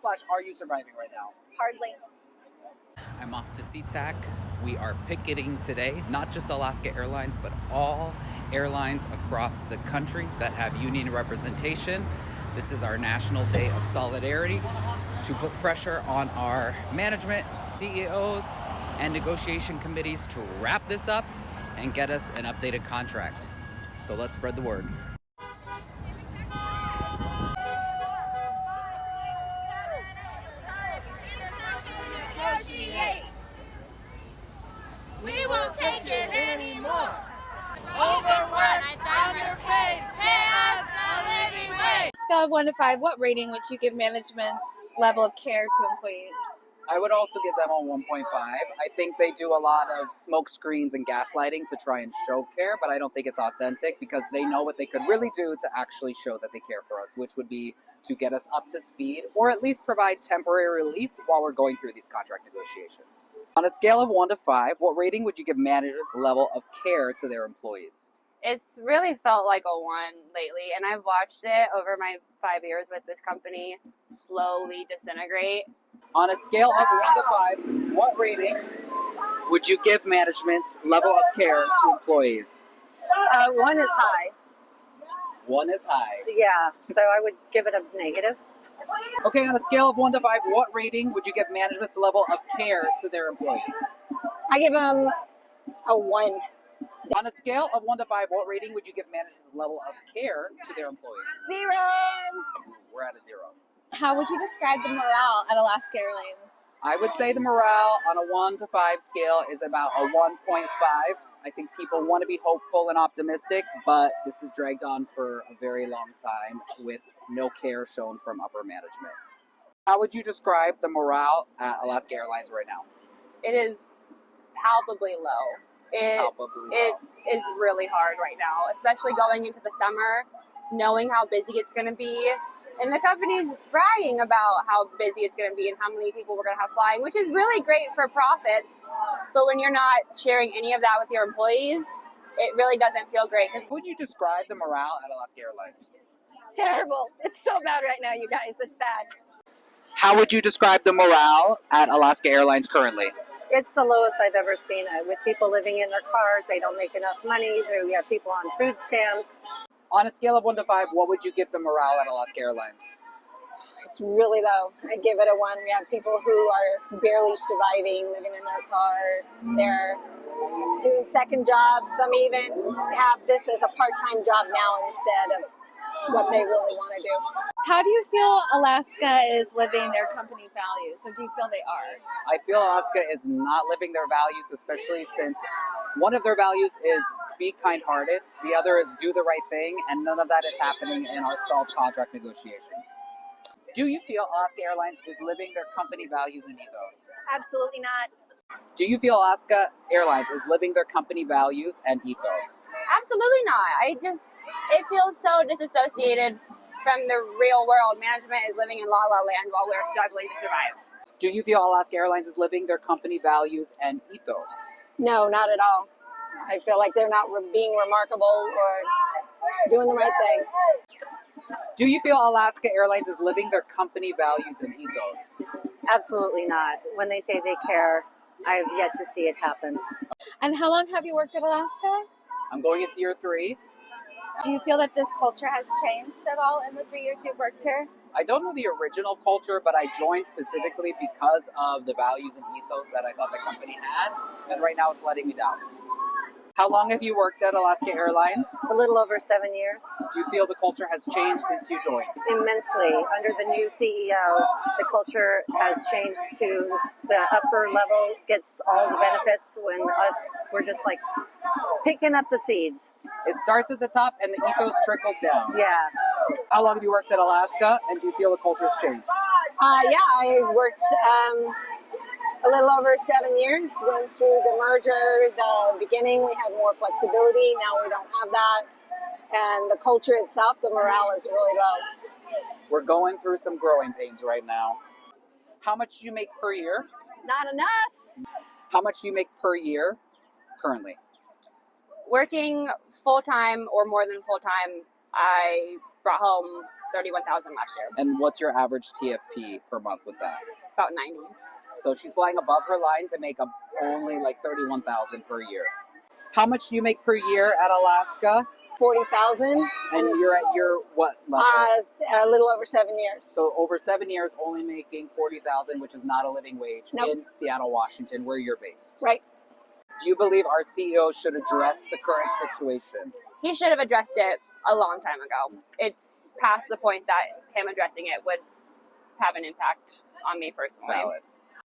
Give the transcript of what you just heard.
how/are you surviving right now? Hardly. I'm off to SeaTac. We are picketing today, not just Alaska Airlines, but all airlines across the country that have union representation. This is our National Day of Solidarity to put pressure on our management, CEOs, and negotiation committees to wrap this up and get us an updated contract. So let's spread the word. We won't take it anymore. Overworked, underpaid, pay us a living wage. Scale of 1 to 5, what rating would you give management's level of care to employees? I would also give them a 1.5. I think they do a lot of smoke screens and gaslighting to try and show care, but I don't think it's authentic because they know what they could really do to actually show that they care for us, which would be to get us up to speed or at least provide temporary relief while we're going through these contract negotiations. On a scale of 1 to 5, what rating would you give management's level of care to their employees? It's really felt like a 1 lately, and I've watched it over my 5 years with this company slowly disintegrate. On a scale of 1 to 5, what rating would you give management's level of care to employees? 1 is high. 1 is high. Yeah, so I would give it a negative. Okay, on a scale of 1 to 5, what rating would you give management's level of care to their employees? I give them a 1. On a scale of 1 to 5, what rating would you give management's level of care to their employees? 0. We're at a 0. How would you describe the morale at Alaska Airlines? I would say the morale on a 1 to 5 scale is about a 1.5. I think people want to be hopeful and optimistic, but this is dragged on for a very long time with no care shown from upper management. How would you describe the morale at Alaska Airlines right now? It is palpably low. It is really hard right now, especially going into the summer, knowing how busy it's going to be. And the company's bragging about how busy it's going to be and how many people we're going to have flying, which is really great for profits. But when you're not sharing any of that with your employees, it really doesn't feel great. How would you describe the morale at Alaska Airlines? Terrible. It's so bad right now, you guys. It's bad. How would you describe the morale at Alaska Airlines currently? It's the lowest I've ever seen it. With people living in their cars, they don't make enough money. We have people on food stamps. On a scale of 1 to 5, what would you give the morale at Alaska Airlines? It's really low. I give it a 1. We have people who are barely surviving, living in their cars. They're doing second jobs. Some even have this as a part-time job now instead of what they really want to do. How do you feel Alaska is living their company values, or do you feel they are? I feel Alaska is not living their values, especially since one of their values is be kind-hearted, the other is do the right thing, and none of that is happening in our stalled contract negotiations. Do you feel Alaska Airlines is living their company values and ethos? Absolutely not. Do you feel Alaska Airlines is living their company values and ethos? Absolutely not. It feels so disassociated from the real world. Management is living in la la land while we're struggling to survive. Do you feel Alaska Airlines is living their company values and ethos? No, not at all. I feel like they're not being remarkable or doing the right thing. Do you feel Alaska Airlines is living their company values and ethos? Absolutely not. When they say they care, I've yet to see it happen. And how long have you worked at Alaska? I'm going into year 3. Do you feel that this culture has changed at all in the 3 years you've worked here? I don't know the original culture, but I joined specifically because of the values and ethos that I thought the company had, and right now it's letting me down. How long have you worked at Alaska Airlines? A little over 7 years. Do you feel the culture has changed since you joined? Immensely. Under the new CEO, the culture has changed to the upper level, gets all the benefits, when we're just like picking up the seeds. It starts at the top and the ethos trickles down. Yeah. How long have you worked at Alaska, and do you feel the culture's changed? I worked a little over 7 years, went through the merger. The beginning, we had more flexibility. Now we don't have that. And the culture itself, the morale is really low. We're going through some growing pains right now. How much do you make per year? Not enough. How much do you make per year currently? Working full-time or more than full-time, I brought home 31,000 last year. And what's your average TFP per month with that? About 90. So she's flying above her line to make only like 31,000 per year. How much do you make per year at Alaska? 40,000. And you're at your what level? A little over 7 years. So over 7 years, only making 40,000, which is not a living wage in Seattle, Washington, where you're based. Right. Do you believe our CEO should address the current situation? He should have addressed it a long time ago. It's past the point that him addressing it would have an impact on me personally. Valid.